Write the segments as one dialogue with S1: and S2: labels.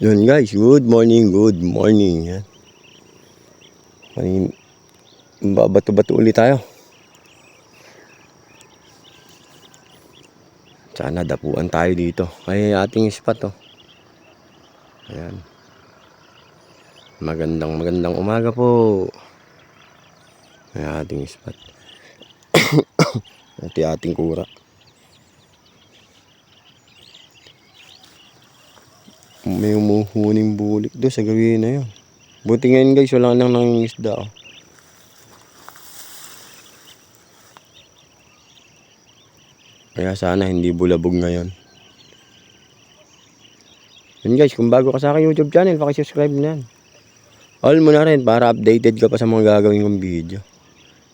S1: Yun guys, good morning, good morning. Yan. Babato-bato ulit tayo. Sana dapuan tayo dito. Kaya ating spot oh. Ayan. Magandang umaga po. Kaya ating spot. Ating kura. May umuhuning bulik doon sa gawin na yun. Buti ngayon guys, wala nang nangingisda oh. Kaya sana hindi bulabog ngayon. Yun guys, kung bago ka sa aking YouTube channel, pakisubscribe na yan. All mo na rin para updated ka pa sa mga gagawin kong video.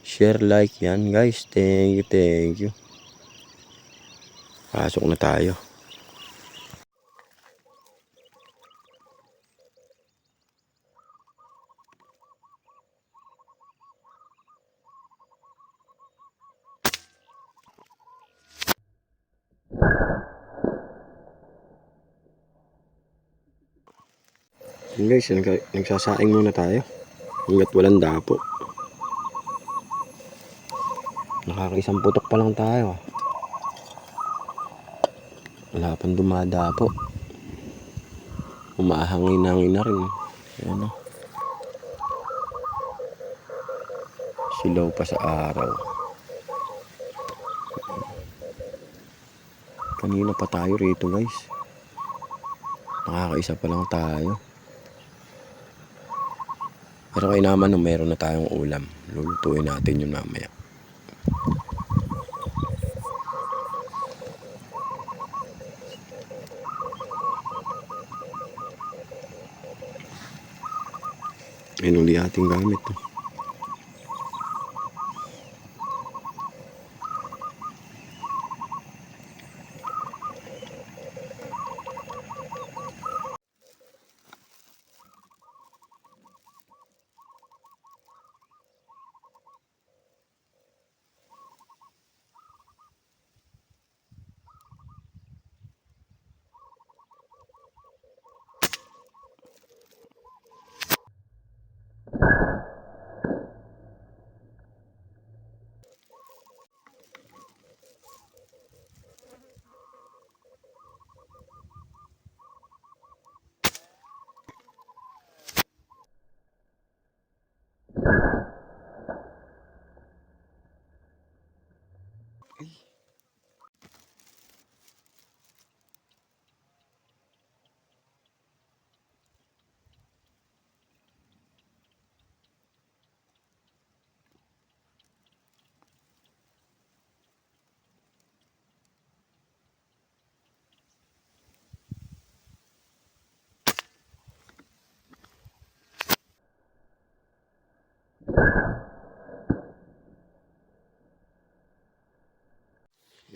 S1: Share, like yan guys. Thank you. Pasok na tayo. Yun guys, nagsasaing muna tayo. Hanggat walang dapo. Nakakaisang putok pa lang tayo. Wala pang dumadapo. Umahangin-hangin na rin. Ayan o. Silaw pa sa araw. Kanina pa tayo rito guys. Nakakaisa pa lang tayo. Pero kaya naman nung meron na tayong ulam. Lulutuin natin yun mamaya. Ayun uli ating gamit.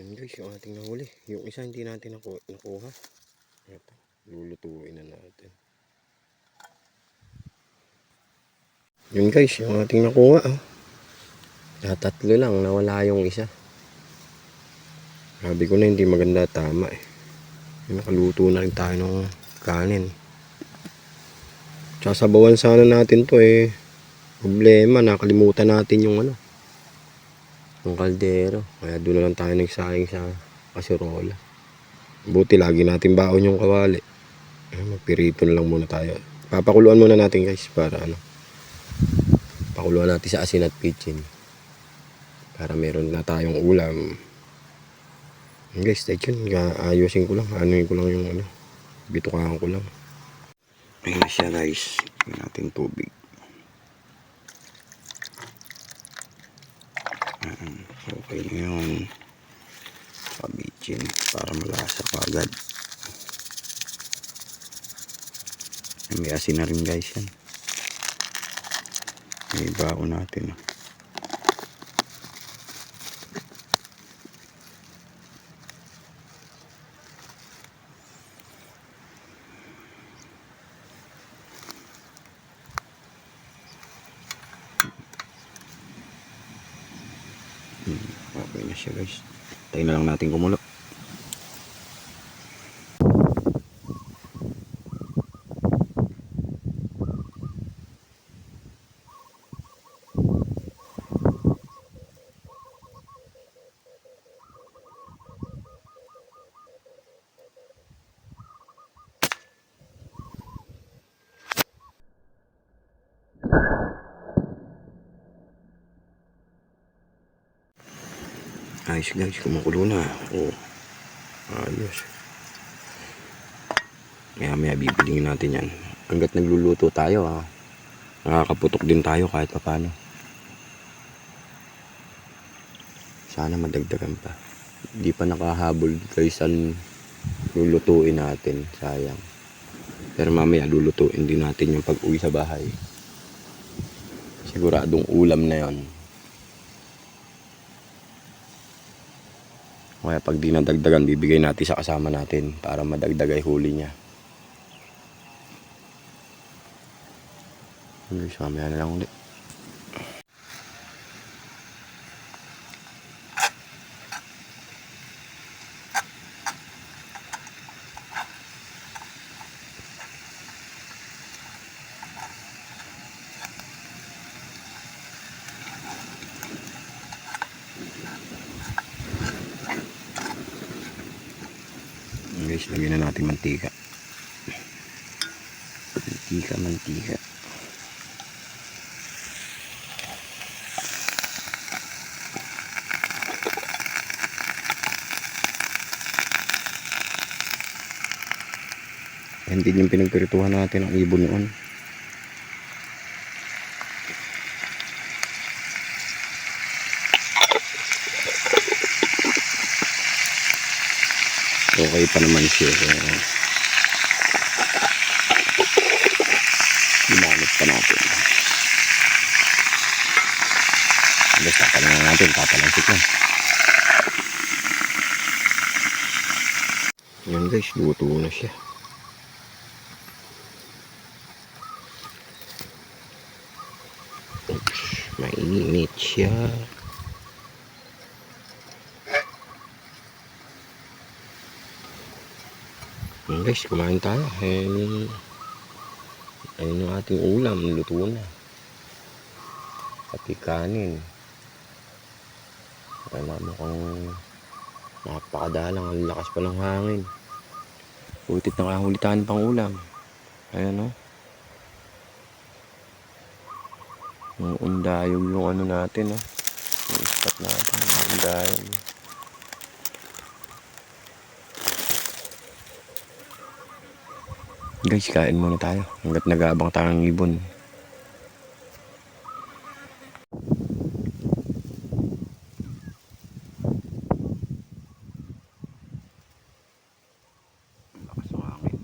S1: Yan guys, yung ating nahuli. Yung isa hindi natin nakuha. Ito, lulutuin na natin. Yun guys, yung ating nakuha. Tatlo lang, nawala yung isa. Sabi ko na hindi maganda tama eh. Nakaluto na rin tayo ng kanin. Sasabawan sana natin to eh. Problema, nakalimutan natin yung yung kaldero. Kaya doon na lang tayo nagsaing sa kasirola. Buti lagi natin baon yung kawali. Magpirito na lang muna tayo. Papakuluan muna natin guys para pakuluan natin sa asin at pitchin. Para meron na tayong ulam. Guys, stay tuned. Ayusin ko lang. Anuin ko lang yung bitukahan ko lang. Ayun na siya guys. Tingnan natin tubig. Okay na yun. Pabitsin para malasa pa agad. May asin na rin guys yan. May baon natin. Okay na siya guys. Tayo na lang natin kumulo. Ayos guys, kumukulo na. Oh, ayos. Maya maya bibilingin natin yan. Hanggat nagluluto tayo nakakaputok din tayo kahit paano. Sana madagdagan pa. Hindi pa nakahabol guys ang lulutuin natin. Sayang. Pero mamaya lulutuin din natin yung pag-uwi sa bahay. Siguradong ulam na yon. Kaya pag di nadagdagan, bibigay natin sa kasama natin para madagdagay huli niya. Guys, mamaya na lang ulit. Guys, lagyan na natin mantika. Mantika. Yan din yung pinagpirituhan natin ang ibon noon. Okay pa naman siya. Ginamit pa natin. Basta tatanungin natin, papalansik lang. Yan guys, luto na siya. Oops, mainit siya. Yan guys, kumain tayo. Ayun yung ating ulam, luto na. Pati kanin. Kaya mukhang napakadalang, ang lakas pa ng hangin. Putit na kahulitan pang ulam. Ayan o. Yung undayog yung ano natin o. Yung spot natin, yung undayog. Guys, kain muna tayo hanggat nag-aabang tayo ng ibon. Lakas ng hangin.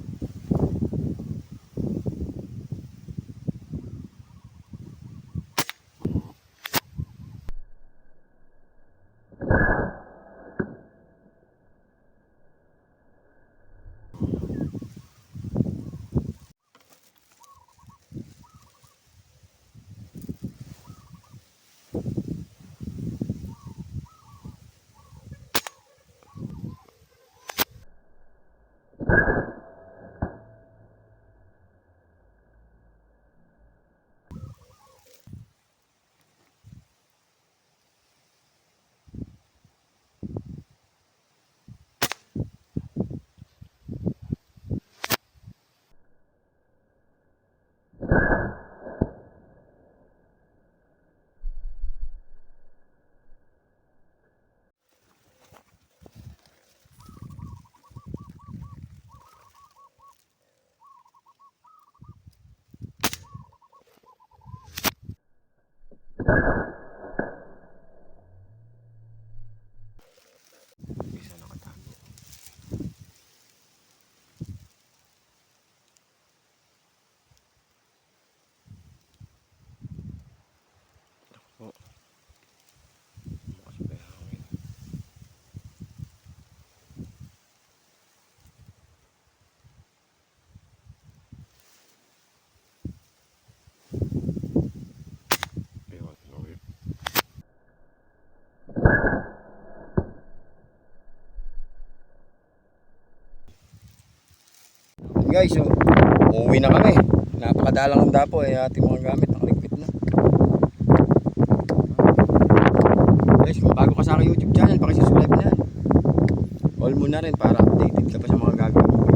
S1: Isa nakatago. Ako. Bukas pa yung hangin. Ayun, okay. Guys, so, uuwi na kami. Napakadalang ang dapo ating mga gamit nakaligpit na. Guys, kung bago ka sa aking YouTube channel, pakisubscribe na yan. All mo na rin para updated ka pa sa mga gagawin.